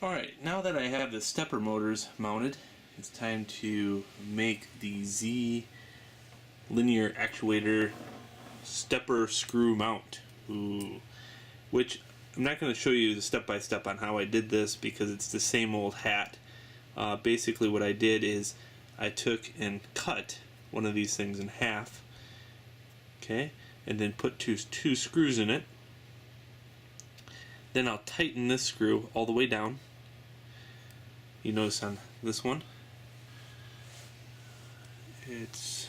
Alright, now that I have the stepper motors mounted, it's time to make the Z linear actuator stepper screw mount. Which I'm not going to show you the step-by-step on how I did this because it's the same old hat. Basically what I did is I took and cut one of these things in half, okay, and then put two screws in it. Then I'll tighten this screw all the way down. You notice on this one, it's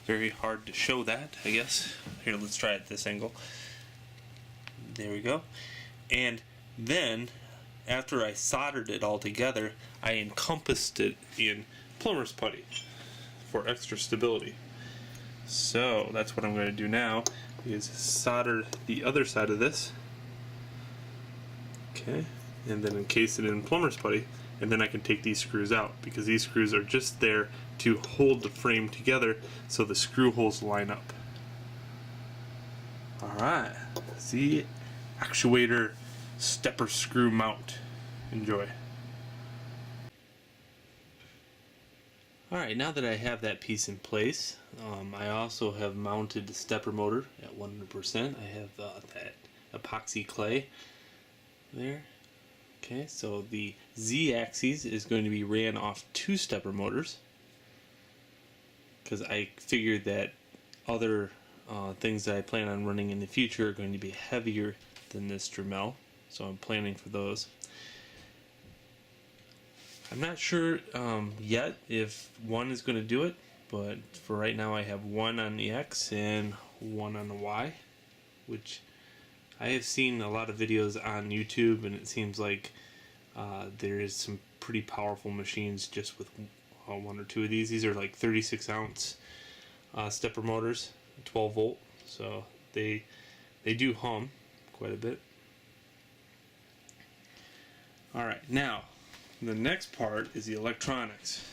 very hard to show that, I guess. Here, let's try it at this angle. There we go. And then, after I soldered it all together, I encompassed it in plumber's putty for extra stability. So, that's what I'm going to do now, is solder the other side of this. Okay, and then encase it in plumber's putty, and then I can take these screws out because these screws are just there to hold the frame together so the screw holes line up. Alright, Z actuator stepper screw mount. Enjoy. Alright, now that I have that piece in place, I also have mounted the stepper motor at 100%. I have that epoxy clay there. Okay, so the Z-axis is going to be ran off 2 stepper motors because I figured that other things that I plan on running in the future are going to be heavier than this Dremel, so I'm planning for those. I'm not sure yet if one is going to do it, but for right now I have one on the X and one on the Y, which I have seen a lot of videos on YouTube, and it seems like there is some pretty powerful machines just with one or two of these. These are like 36 ounce stepper motors, 12 volt, so they do hum quite a bit. Alright, now the next part is the electronics.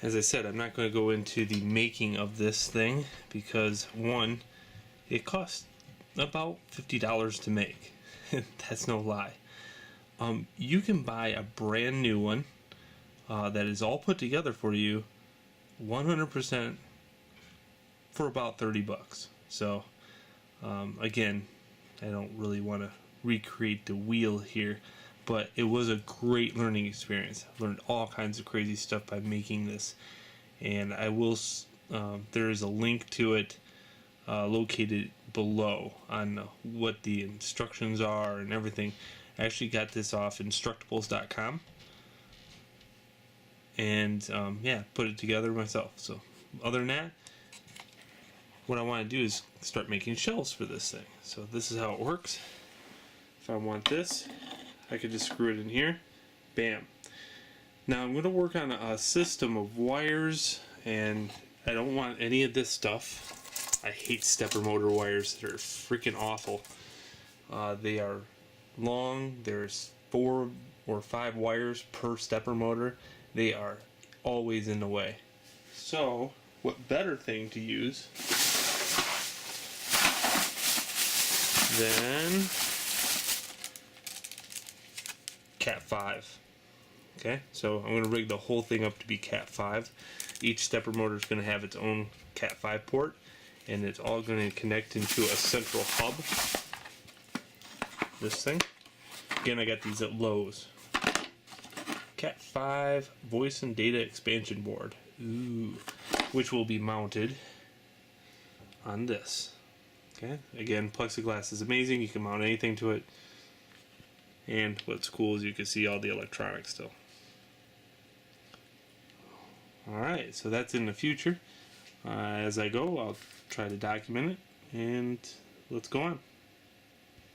As I said, I'm not going to go into the making of this thing because, one, it costs about $50 to make. That's no lie. You can buy a brand new one that is all put together for you 100% for about 30 bucks. So again, I don't really want to recreate the wheel here, but it was a great learning experience. I've learned all kinds of crazy stuff by making this, and I will there is a link to it located below on what the instructions are and everything. I actually got this off Instructables.com, and yeah, put it together myself. So other than that, what I want to do is start making shelves for this thing. So this is how it works. If I want this, I could just screw it in here, bam. Now I'm going to work on a system of wires, and I don't want any of this stuff. I hate stepper motor wires. They're freaking awful. They are long. There's 4 or 5 wires per stepper motor. They are always in the way. So, what better thing to use than Cat 5. Okay, so I'm going to rig the whole thing up to be Cat 5. Each stepper motor is going to have its own Cat 5 port, and it's all going to connect into a central hub. This thing. Again, I got these at Lowe's. Cat 5 voice and data expansion board. Ooh. Which will be mounted on this. Okay. Again, plexiglass is amazing. You can mount anything to it. And what's cool is you can see all the electronics still. Alright, so that's in the future. As I go, I'll try to document it, and let's go on.